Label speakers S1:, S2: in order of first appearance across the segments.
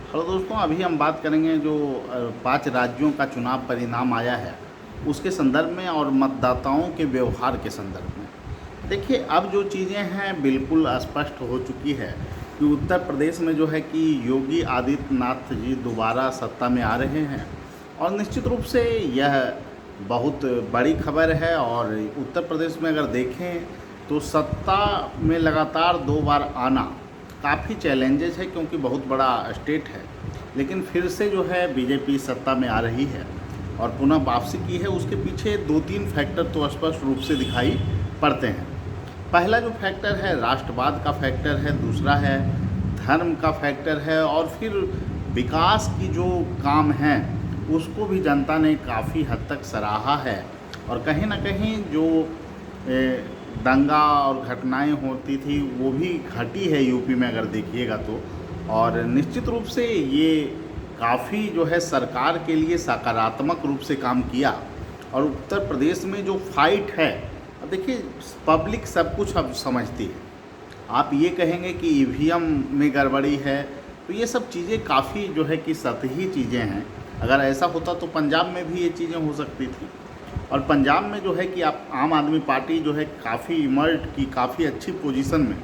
S1: Hello दोस्तों, अभी हम बात करेंगे जो 5 राज्यों का चुनाव परिणाम आया है उसके संदर्भ में और मतदाताओं के व्यवहार के संदर्भ में। देखिए, अब जो चीज़ें हैं बिल्कुल स्पष्ट हो चुकी है कि उत्तर प्रदेश में जो है कि योगी आदित्यनाथ जी दोबारा सत्ता में आ रहे हैं। और निश्चित रूप से यह बहुत बड़ी खबर है। और उत्तर प्रदेश में अगर देखें तो सत्ता में लगातार 2 बार आना काफ़ी चैलेंजेस है, क्योंकि बहुत बड़ा स्टेट है। लेकिन फिर से जो है बीजेपी सत्ता में आ रही है और पुनः वापसी की है। उसके पीछे 2-3 फैक्टर तो स्पष्ट रूप से दिखाई पड़ते हैं। पहला जो फैक्टर है राष्ट्रवाद का फैक्टर है, दूसरा है धर्म का फैक्टर है, और फिर विकास की जो काम है उसको भी जनता ने काफ़ी हद तक सराहा है। और कहीं ना कहीं जो दंगा और घटनाएं होती थी वो भी घटी है यूपी में अगर देखिएगा तो। और निश्चित रूप से ये काफ़ी जो है सरकार के लिए सकारात्मक रूप से काम किया। और उत्तर प्रदेश में जो फाइट है, अब देखिए पब्लिक सब कुछ अब समझती है। आप ये कहेंगे कि ईवीएम में गड़बड़ी है, तो ये सब चीज़ें काफ़ी जो है कि सतही चीज़ें हैं। अगर ऐसा होता तो पंजाब में भी ये चीज़ें हो सकती थी। और पंजाब में जो है कि आप आम आदमी पार्टी जो है काफ़ी इमर्ट की, काफ़ी अच्छी पोजीशन में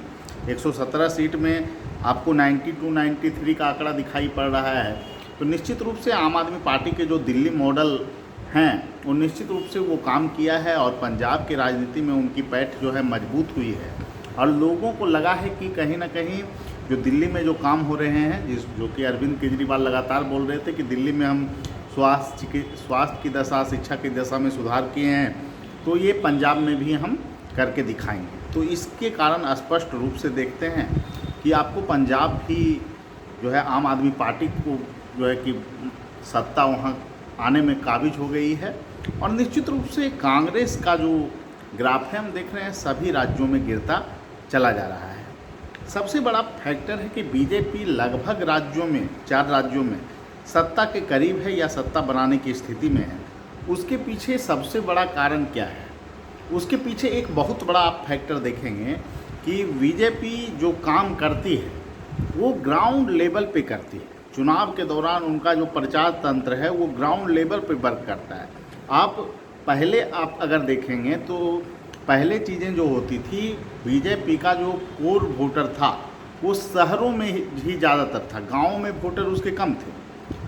S1: 117 सीट में आपको 92-93 का आंकड़ा दिखाई पड़ रहा है। तो निश्चित रूप से आम आदमी पार्टी के जो दिल्ली मॉडल हैं वो निश्चित रूप से वो काम किया है और पंजाब की राजनीति में उनकी पैठ जो है मजबूत हुई है। और लोगों को लगा है कि कहीं ना कहीं जो दिल्ली में जो काम हो रहे हैं, जो कि अरविंद केजरीवाल लगातार बोल रहे थे कि दिल्ली में हम स्वास्थ्य की दशा, शिक्षा की दशा में सुधार किए हैं, तो ये पंजाब में भी हम करके दिखाएंगे। तो इसके कारण स्पष्ट रूप से देखते हैं कि आपको पंजाब भी जो है आम आदमी पार्टी को जो है कि सत्ता वहाँ आने में काबिज हो गई है। और निश्चित रूप से कांग्रेस का जो ग्राफ है हम देख रहे हैं सभी राज्यों में गिरता चला जा रहा है। सबसे बड़ा फैक्टर है कि बीजेपी लगभग राज्यों में, 4 राज्यों में सत्ता के करीब है या सत्ता बनाने की स्थिति में है। उसके पीछे सबसे बड़ा कारण क्या है? उसके पीछे एक बहुत बड़ा आप फैक्टर देखेंगे कि बीजेपी जो काम करती है वो ग्राउंड लेवल पे करती है। चुनाव के दौरान उनका जो प्रचार तंत्र है वो ग्राउंड लेवल पे वर्क करता है। आप अगर देखेंगे तो पहले चीज़ें जो होती थी, बीजेपी का जो कोर वोटर था वो शहरों में ही ज़्यादातर था, गाँव में वोटर उसके कम थे।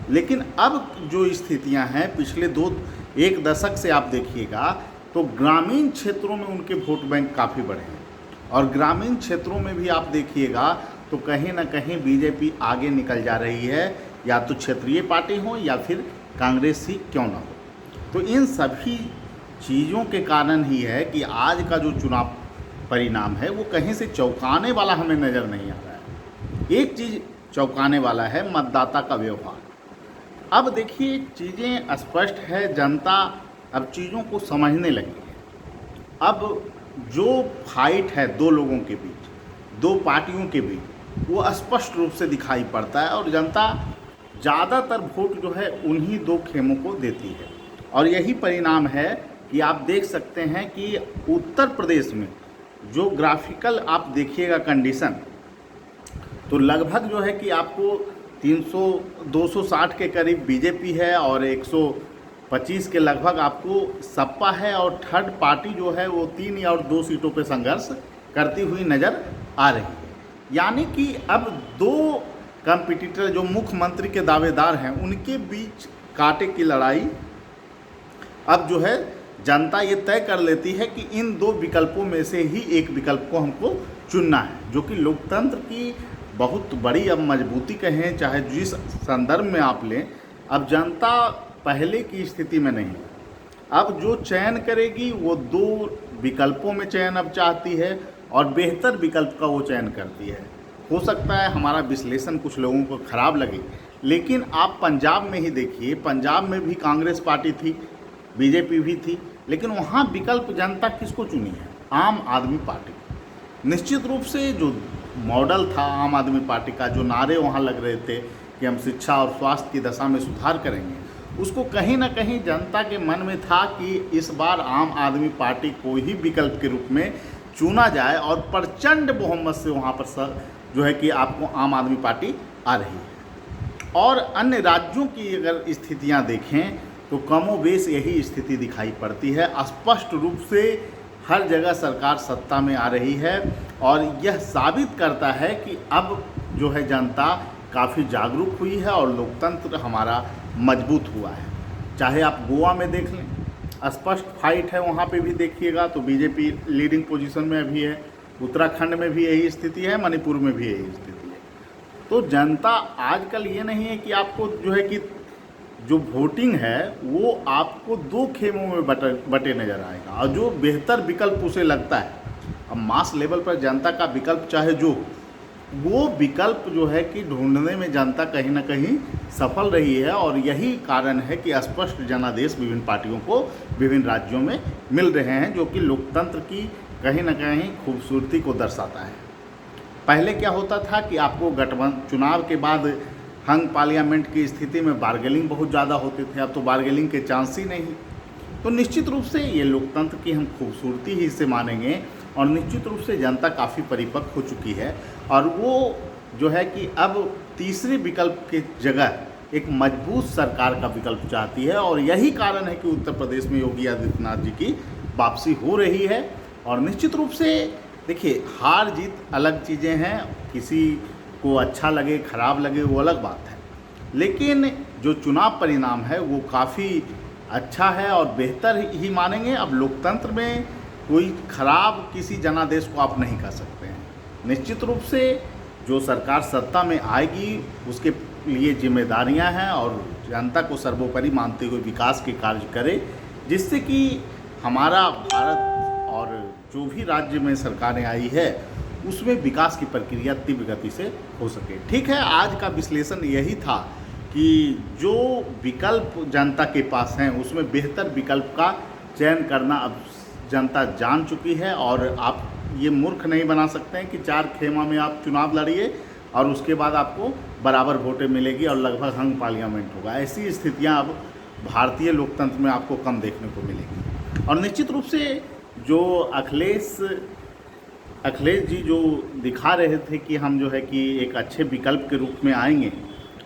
S1: लेकिन अब जो स्थितियां हैं पिछले 1 दशक से आप देखिएगा तो ग्रामीण क्षेत्रों में उनके वोट बैंक काफ़ी बढ़े हैं। और ग्रामीण क्षेत्रों में भी आप देखिएगा तो कहीं ना कहीं बीजेपी आगे निकल जा रही है, या तो क्षेत्रीय पार्टी हो या फिर कांग्रेस ही क्यों ना हो। तो इन सभी चीज़ों के कारण ही है कि आज का जो चुनाव परिणाम है वो कहीं से चौंकाने वाला हमें नज़र नहीं आ रहा है। एक चीज़ चौंकाने वाला है मतदाता का व्यवहार। अब देखिए चीज़ें स्पष्ट है, जनता अब चीज़ों को समझने लगी है। अब जो फाइट है 2 लोगों के बीच, 2 पार्टियों के बीच, वो स्पष्ट रूप से दिखाई पड़ता है। और जनता ज़्यादातर वोट जो है उन्हीं 2 खेमों को देती है। और यही परिणाम है कि आप देख सकते हैं कि उत्तर प्रदेश में जो ग्राफिकल आप देखिएगा कंडीशन, तो लगभग जो है कि आपको 260 के करीब बीजेपी है और 125 के लगभग आपको सपा है। और थर्ड पार्टी जो है वो 3 या और 2 सीटों पे संघर्ष करती हुई नज़र आ रही है। यानी कि अब 2 कंपटीटर जो मुख्यमंत्री के दावेदार हैं उनके बीच कांटे की लड़ाई अब जो है जनता ये तय कर लेती है कि इन 2 विकल्पों में से ही एक विकल्प को हमको चुनना है, जो कि लोकतंत्र की बहुत बड़ी अब मजबूती कहें, चाहे जिस संदर्भ में आप लें। अब जनता पहले की स्थिति में नहीं, अब जो चयन करेगी वो 2 विकल्पों में चयन अब चाहती है और बेहतर विकल्प का वो चयन करती है। हो सकता है हमारा विश्लेषण कुछ लोगों को खराब लगे, लेकिन आप पंजाब में ही देखिए, पंजाब में भी कांग्रेस पार्टी थी, बीजेपी भी थी, लेकिन वहाँ विकल्प जनता किसको चुनी है? आम आदमी पार्टी। निश्चित रूप से जो मॉडल था आम आदमी पार्टी का, जो नारे वहाँ लग रहे थे कि हम शिक्षा और स्वास्थ्य की दशा में सुधार करेंगे, उसको कहीं ना कहीं जनता के मन में था कि इस बार आम आदमी पार्टी को ही विकल्प के रूप में चुना जाए। और प्रचंड बहुमत से वहाँ पर जो है कि आपको आम आदमी पार्टी आ रही है। और अन्य राज्यों की अगर स्थितियां देखें तो कमोबेश यही स्थिति दिखाई पड़ती है। स्पष्ट रूप से हर जगह सरकार सत्ता में आ रही है और यह साबित करता है कि अब जो है जनता काफ़ी जागरूक हुई है और लोकतंत्र हमारा मजबूत हुआ है। चाहे आप गोवा में देख लें, स्पष्ट फाइट है, वहाँ पे भी देखिएगा तो बीजेपी लीडिंग पोजीशन में अभी है। उत्तराखंड में भी यही स्थिति है, मणिपुर में भी यही स्थिति है। तो जनता आजकल ये नहीं है कि आपको जो है कि जो वोटिंग है वो आपको दो खेमों में बटे नज़र आएगा और जो बेहतर विकल्प उसे लगता है, अब मास लेवल पर जनता का विकल्प चाहे जो, वो विकल्प जो है कि ढूंढने में जनता कहीं ना कहीं सफल रही है और यही कारण है कि स्पष्ट जनादेश विभिन्न पार्टियों को विभिन्न राज्यों में मिल रहे हैं, जो कि लोकतंत्र की कहीं ना कहीं खूबसूरती को दर्शाता है। पहले क्या होता था कि आपको गठबंधन चुनाव के बाद हंग पार्लियामेंट की स्थिति में बार्गेनिंग बहुत ज़्यादा होते थे, अब तो बार्गेनिंग के चांस ही नहीं। तो निश्चित रूप से ये लोकतंत्र की हम खूबसूरती ही इसे मानेंगे और निश्चित रूप से जनता काफ़ी परिपक्व हो चुकी है और वो जो है कि अब तीसरे विकल्प के जगह एक मजबूत सरकार का विकल्प चाहती है और यही कारण है कि उत्तर प्रदेश में योगी आदित्यनाथ जी की वापसी हो रही है। और निश्चित रूप से देखिए, हार जीत अलग चीज़ें हैं, किसी को अच्छा लगे खराब लगे वो अलग बात है, लेकिन जो चुनाव परिणाम है वो काफ़ी अच्छा है और बेहतर ही मानेंगे। अब लोकतंत्र में कोई खराब किसी जनादेश को आप नहीं कर सकते हैं। निश्चित रूप से जो सरकार सत्ता में आएगी उसके लिए जिम्मेदारियां हैं और जनता को सर्वोपरि मानते हुए विकास के कार्य करे, जिससे कि हमारा भारत और जो भी राज्य में सरकारें आई है उसमें विकास की प्रक्रिया तीव्र गति से हो सके। ठीक है, आज का विश्लेषण यही था कि जो विकल्प जनता के पास हैं उसमें बेहतर विकल्प का चयन करना अब जनता जान चुकी है और आप ये मूर्ख नहीं बना सकते हैं कि 4 खेमा में आप चुनाव लड़िए और उसके बाद आपको बराबर वोटें मिलेगी और लगभग हंग पार्लियामेंट होगा। ऐसी स्थितियां अब भारतीय लोकतंत्र में आपको कम देखने को मिलेगी। और निश्चित रूप से जो अखिलेश जी जो दिखा रहे थे कि हम जो है कि एक अच्छे विकल्प के रूप में आएंगे,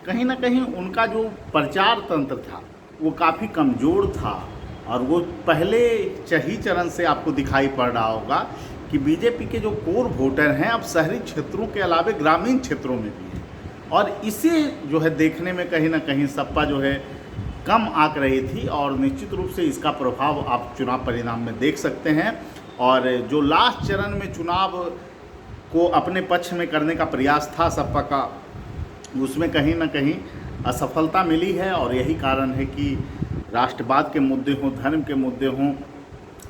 S1: कहीं ना कहीं उनका जो प्रचार तंत्र था वो काफ़ी कमज़ोर था और वो पहले ही चरण से आपको दिखाई पड़ रहा होगा कि बीजेपी के जो कोर वोटर हैं अब शहरी क्षेत्रों के अलावे ग्रामीण क्षेत्रों में भी हैं और इसे जो है देखने में कहीं ना कहीं सपा जो है कम आंक रही थी और निश्चित रूप से इसका प्रभाव आप चुनाव परिणाम में देख सकते हैं। और जो लास्ट चरण में चुनाव को अपने पक्ष में करने का प्रयास था सपा का, उसमें कहीं ना कहीं असफलता मिली है और यही कारण है कि राष्ट्रवाद के मुद्दे हों, धर्म के मुद्दे हों,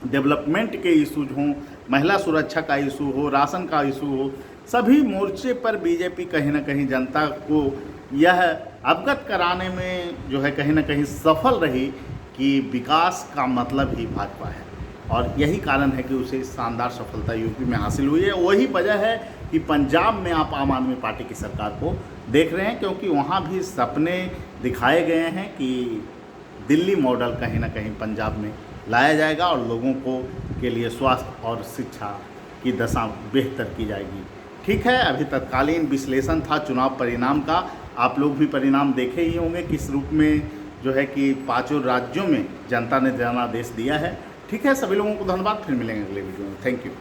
S1: डेवलपमेंट के इशूज हों, महिला सुरक्षा का इशू हो, राशन का इशू हो, सभी मोर्चे पर बीजेपी कहीं ना कहीं जनता को यह अवगत कराने में जो है कहीं ना कहीं सफल रही कि विकास का मतलब ही भाजपा है और यही कारण है कि उसे शानदार सफलता यूपी में हासिल हुई है। वही वजह है कि पंजाब में आप आम आदमी पार्टी की सरकार को देख रहे हैं, क्योंकि वहाँ भी सपने दिखाए गए हैं कि दिल्ली मॉडल कहीं ना कहीं पंजाब में लाया जाएगा और लोगों को के लिए स्वास्थ्य और शिक्षा की दशा बेहतर की जाएगी। ठीक है, अभी तत्कालीन विश्लेषण था चुनाव परिणाम का। आप लोग भी परिणाम देखे ही होंगे किस रूप में जो है कि 5 राज्यों में जनता ने जनादेश दिया है। ठीक है, सभी लोगों को धन्यवाद। फिर मिलेंगे अगले वीडियो में। Thank you.